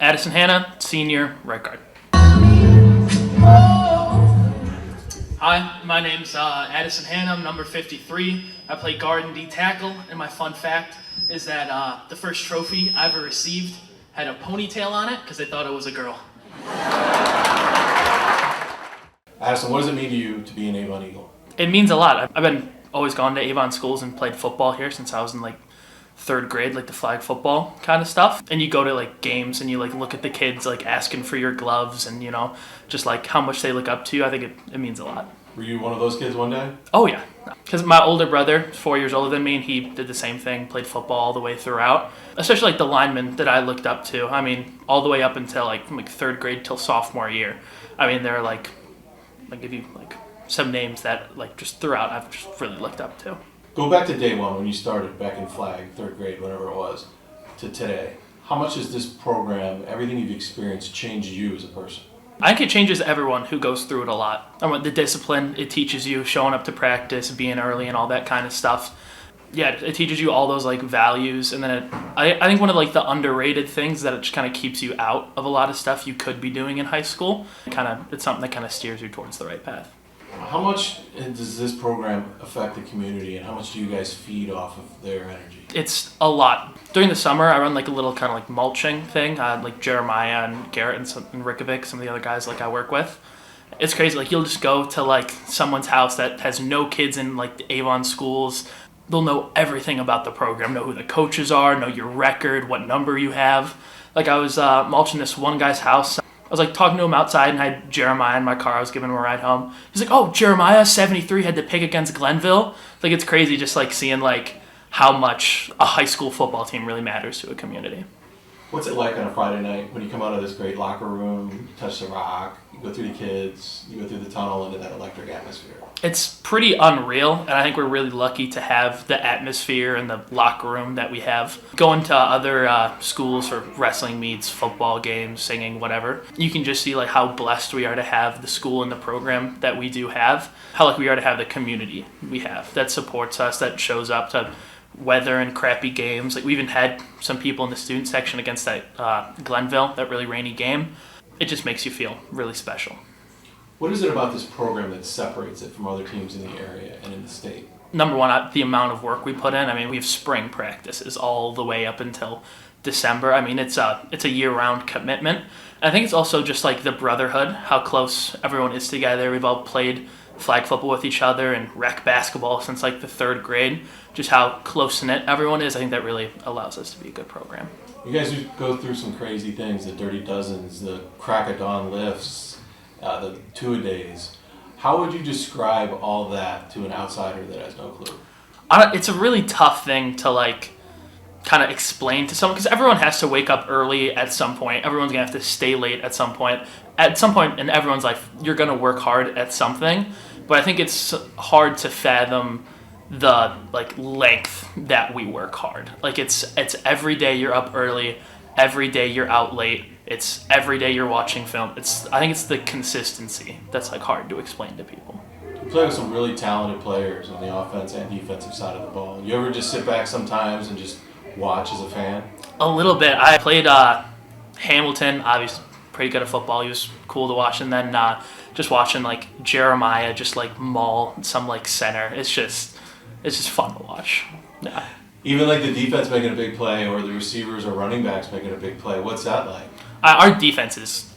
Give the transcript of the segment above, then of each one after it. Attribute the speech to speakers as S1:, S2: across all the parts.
S1: Addison Hanna, senior, right guard. Hi, my name's Addison Hanna. I'm number 53. I play guard and D tackle, and my fun fact is that the first trophy I ever received had a ponytail on it because they thought it was a girl.
S2: Addison, what does it mean to you to be an Avon Eagle?
S1: It means a lot. I've been always gone to Avon schools and played football here since I was in third grade, the flag football kind of stuff. And you go to games and you look at the kids asking for your gloves and just how much they look up to you. I think it means a lot.
S2: Were you one of those kids one day?
S1: Oh yeah, because my older brother, 4 years older than me, and he did the same thing, played football all the way throughout. Especially the linemen that I looked up to. I mean, all the way up until from third grade till sophomore year. I mean, there are give you some names that just throughout I've just really looked up to.
S2: Go back to day one when you started back in flag, third grade, whatever it was, to today. How much has this program, everything you've experienced, changed you as a person?
S1: I think it changes everyone who goes through it a lot. I mean, the discipline it teaches you, showing up to practice, being early, and all that kind of stuff. Yeah, it teaches you all those values, and then I think one of the underrated things that it just kind of keeps you out of a lot of stuff you could be doing in high school. It's something that kind of steers you towards the right path.
S2: How much does this program affect the community, and how much do you guys feed off of their energy?
S1: It's a lot. During the summer, I run a little kind of mulching thing. Jeremiah and Garrett and Rickovic, some of the other guys I work with. It's crazy. You'll just go to someone's house that has no kids in the Avon schools. They'll know everything about the program, know who the coaches are, know your record, what number you have. I was mulching this one guy's house. I was talking to him outside, and I had Jeremiah in my car. I was giving him a ride home. He's like, "Oh, Jeremiah, 73, had to pick against Glenville." It's crazy just seeing how much a high school football team really matters to a community.
S2: What's it like on a Friday night when you come out of this great locker room, you touch the rock, you go through the kids, you go through the tunnel into that electric atmosphere?
S1: It's pretty unreal, and I think we're really lucky to have the atmosphere and the locker room that we have. Going to other schools for wrestling meets, football games, singing, whatever, you can just see how blessed we are to have the school and the program that we do have. How lucky we are to have the community we have that supports us, that shows up to weather and crappy games. We even had some people in the student section against that Glenville, that really rainy game. It just makes you feel really special.
S2: What is it about this program that separates it from other teams in the area and in the state?
S1: Number one, the amount of work we put in. I mean, we have spring practices all the way up until December. I mean, it's a year-round commitment. And I think it's also just the brotherhood, how close everyone is together. We've all played flag football with each other and rec basketball since the third grade. Just how close-knit everyone is. I think that really allows us to be a good program.
S2: You guys go through some crazy things, the dirty dozens, the crack of dawn lifts, the two-a-days. How would you describe all that to an outsider that has no clue?
S1: It's a really tough thing to kind of explain to someone, because everyone has to wake up early at some point. Everyone's going to have to stay late at some point. At some point in everyone's life, you're going to work hard at something. But I think it's hard to fathom the length that we work hard. It's every day you're up early, every day you're out late. It's every day you're watching film. I think it's the consistency that's hard to explain to people.
S2: You play with some really talented players on the offense and defensive side of the ball. You ever just sit back sometimes and just watch as a fan?
S1: A little bit. I played Hamilton, obviously pretty good at football. He was cool to watch. And then just watching Jeremiah just maul some center. It's just fun to watch. Yeah.
S2: Even the defense making a big play or the receivers or running backs making a big play. What's that like?
S1: Our defense is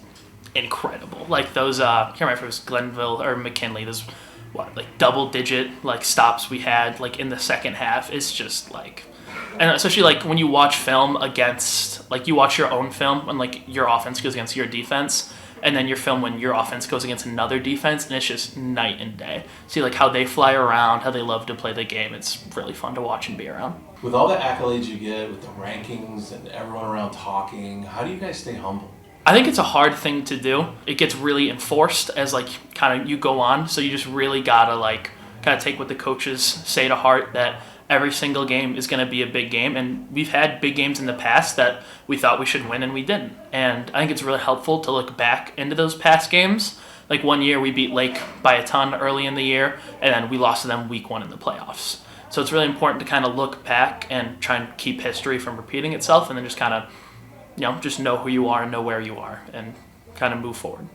S1: incredible. Those, I can't remember if it was Glenville or McKinley. Those, double-digit stops we had in the second half. It's just and especially when you watch film against you watch your own film when your offense goes against your defense, and then your film when your offense goes against another defense, and it's just night and day. See how they fly around, how they love to play the game. It's really fun to watch and be around.
S2: With all the accolades you get, with the rankings and everyone around talking, how do you guys stay humble?
S1: I think it's a hard thing to do. It gets really enforced as kind of you go on, so you just really gotta kind of take what the coaches say to heart, that every single game is going to be a big game, and we've had big games in the past that we thought we should win and we didn't. And I think it's really helpful to look back into those past games. One year we beat Lake by a ton early in the year, and then we lost to them week 1 in the playoffs. So it's really important to kind of look back and try and keep history from repeating itself, and then just kind of just know who you are and know where you are and kind of move forward.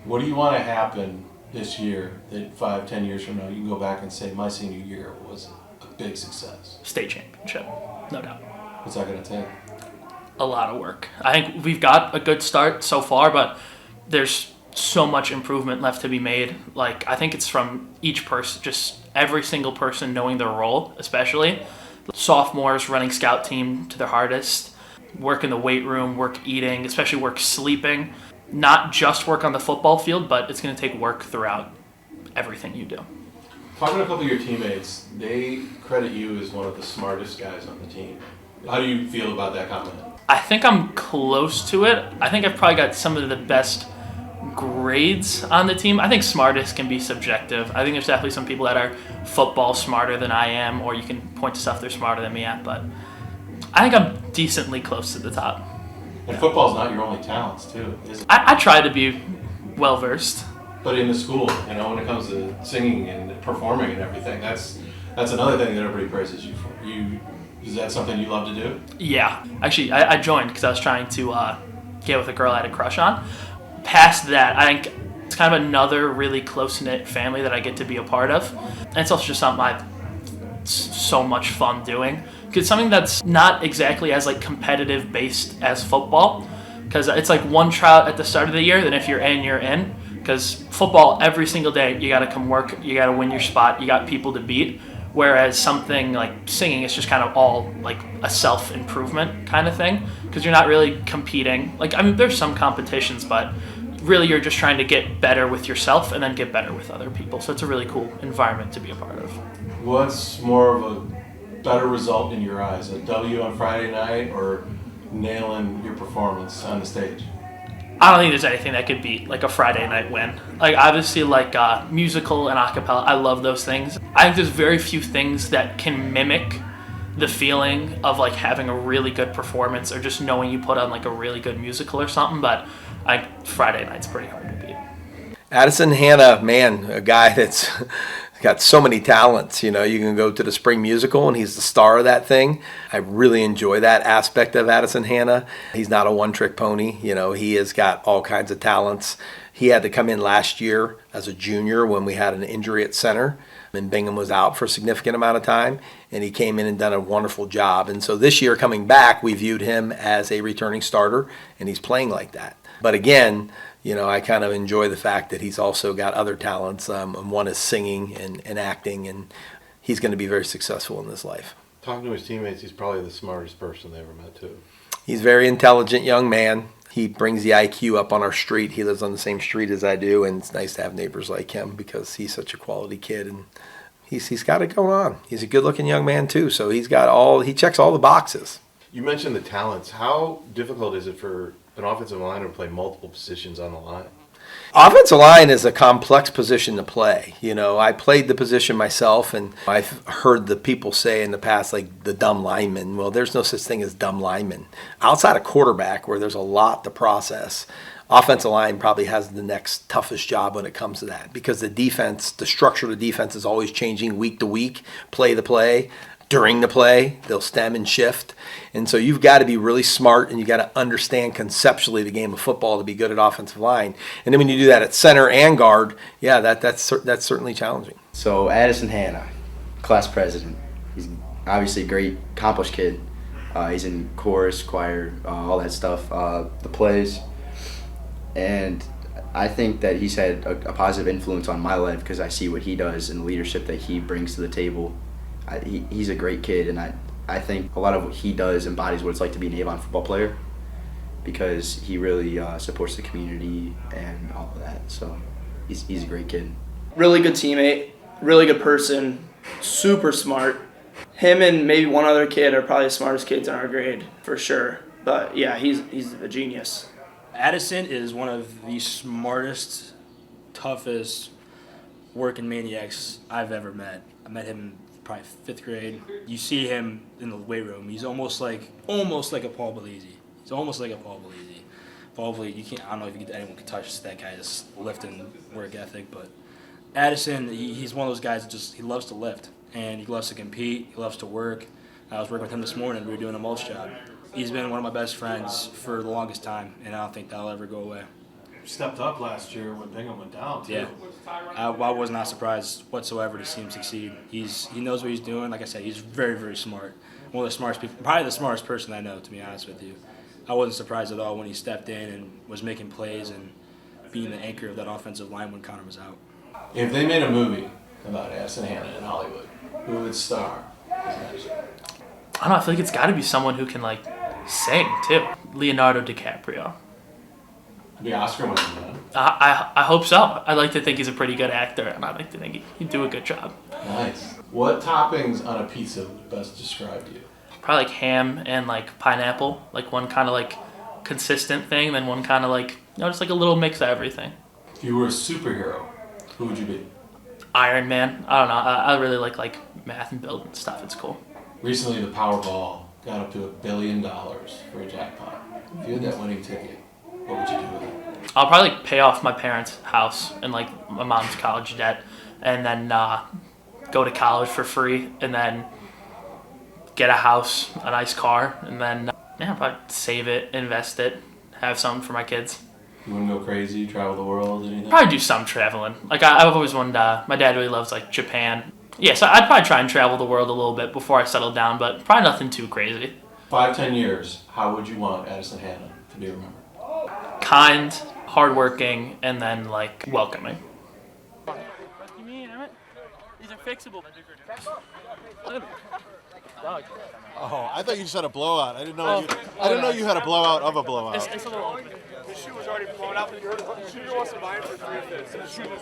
S2: What do you want to happen this year that 5-10 years from now you can go back and say my senior year was a big success?
S1: State championship, no doubt.
S2: What's that going to take?
S1: A lot of work. I think we've got a good start so far, but there's so much improvement left to be made. Like, I think it's from each person, just every single person knowing their role, especially. Sophomores running scout team to their hardest, work in the weight room, work eating, especially work sleeping. Not just work on the football field, but it's going to take work throughout everything you do.
S2: Talking to a couple of your teammates, they credit you as one of the smartest guys on the team. How do you feel about that comment?
S1: I think I'm close to it. I think I've probably got some of the best grades on the team. I think smartest can be subjective. I think there's definitely some people that are football smarter than I am, or you can point to stuff they're smarter than me at, but I think I'm decently close to the top.
S2: And football's not your only talents, too, is it?
S1: I try to be well-versed.
S2: But in the school, when it comes to singing and performing and everything, that's another thing that everybody praises you for. Is that something you love to do?
S1: Yeah. Actually, I joined because I was trying to get with a girl I had a crush on. Past that, I think it's kind of another really close-knit family that I get to be a part of. And it's also just something I've so much fun doing. It's something that's not exactly as competitive based as football, because it's like one tryout at the start of the year, then if you're in, you're in. Because football, every single day, you got to come work, you got to win your spot, you got people to beat. Whereas something like singing is just kind of all like a self-improvement kind of thing, because you're not really competing. There's some competitions, but really you're just trying to get better with yourself and then get better with other people. So it's a really cool environment to be a part of.
S2: What's more of a better result in your eyes, a W on Friday night or nailing your performance on the stage?
S1: I don't think there's anything that could beat a Friday night win. Obviously musical and acapella, I love those things. I think there's very few things that can mimic the feeling of having a really good performance or just knowing you put on a really good musical or something, but Friday night's pretty hard to beat.
S3: Addison Hanna, man, a guy that's got so many talents. You can go to the spring musical and he's the star of that thing. I really enjoy that aspect of Addison Hanna. He's not a one-trick pony. He has got all kinds of talents. He had to come in last year as a junior when we had an injury at center, and Bingham was out for a significant amount of time, and he came in and done a wonderful job. And so this year coming back, we viewed him as a returning starter, and he's playing like that. But again, I kind of enjoy the fact that he's also got other talents. And one is singing and acting, and he's going to be very successful in this life.
S2: Talking to his teammates, he's probably the smartest person they ever met, too.
S3: He's a very intelligent young man. He brings the IQ up on our street. He lives on the same street as I do, and it's nice to have neighbors like him because he's such a quality kid, and he's got it going on. He's a good-looking young man, too, so he checks all the boxes.
S4: You mentioned the talents. How difficult is it for an offensive liner to play multiple positions on the line?
S3: Offensive line is a complex position to play. I played the position myself, and I've heard the people say in the past, the dumb lineman. Well, there's no such thing as dumb lineman. Outside of quarterback, where there's a lot to process, offensive line probably has the next toughest job when it comes to that, because the structure of the defense is always changing week to week, play to play. During the play, they'll stem and shift. And so you've got to be really smart, and you got to understand conceptually the game of football to be good at offensive line. And then when you do that at center and guard, yeah, that's certainly challenging.
S5: So Addison Hanna, class president. He's obviously a great, accomplished kid. He's in chorus, choir, all that stuff, the plays. And I think that he's had a positive influence on my life because I see what he does and the leadership that he brings to the table. He's a great kid, and I think a lot of what he does embodies what it's like to be an Avon football player, because he really supports the community and all of that. So he's a great kid.
S6: Really good teammate, really good person, super smart. Him and maybe one other kid are probably the smartest kids in our grade, for sure. But yeah, he's a genius.
S7: Addison is one of the smartest, toughest working maniacs I've ever met. I met him probably 5th grade. You see him in the weight room. He's almost like a Paul Bellisi. He's almost like a Paul Bellisi. Probably I don't know if anyone can touch that guy's lifting work ethic, but Addison, he's one of those guys that he loves to lift, and he loves to compete. He loves to work. I was working with him this morning. We were doing a mulch job. He's been one of my best friends for the longest time, and I don't think that'll ever go away.
S2: Stepped up last year when Bingham went down, too.
S7: Yeah, I was not surprised whatsoever to see him succeed. He knows what he's doing. Like I said, he's very, very smart. One of the smartest people, probably the smartest person I know, to be honest with you. I wasn't surprised at all when he stepped in and was making plays and being the anchor of that offensive line when Connor was out.
S2: If they made a movie about Addison Hanna in Hollywood, who would star as Addison?
S1: I don't know. I feel like it's got to be someone who can like sing too. Leonardo DiCaprio.
S2: The Oscar winner, man.
S1: I hope so. I like to think he's a pretty good actor, and I like to think he'd do a good job.
S2: Nice. What toppings on a pizza would best describe you?
S1: Probably like ham and like pineapple, like one kind of like consistent thing, then one kind of like, just like a little mix of everything.
S2: If you were a superhero, who would you be?
S1: Iron Man. I don't know. I really like math and building stuff. It's cool.
S2: Recently, the Powerball got up to $1 billion for a jackpot. If you had that winning ticket, what would you do with it?
S1: I'll probably like pay off my parents' house and like my mom's college debt, and then go to college for free, and then get a house, a nice car, and then probably save it, invest it, have something for my kids.
S2: You wouldn't go crazy, travel the world, anything?
S1: Probably do some traveling. Like I've always wanted. My dad really loves like Japan. Yeah, so I'd probably try and travel the world a little bit before I settle down, but probably nothing too crazy.
S2: 5-10 years, how would you want Addison Hanna to be remembered?
S1: Kind, hardworking, and then like welcoming. You mean, Emmett? These are fixable.
S8: Oh, I thought you said a blowout. I didn't know. I didn't know you had a blowout of a blowout.
S1: It's a little open.
S9: The shoe was already blown out. The shooter wants to buy it for 3 fifths. The shoe was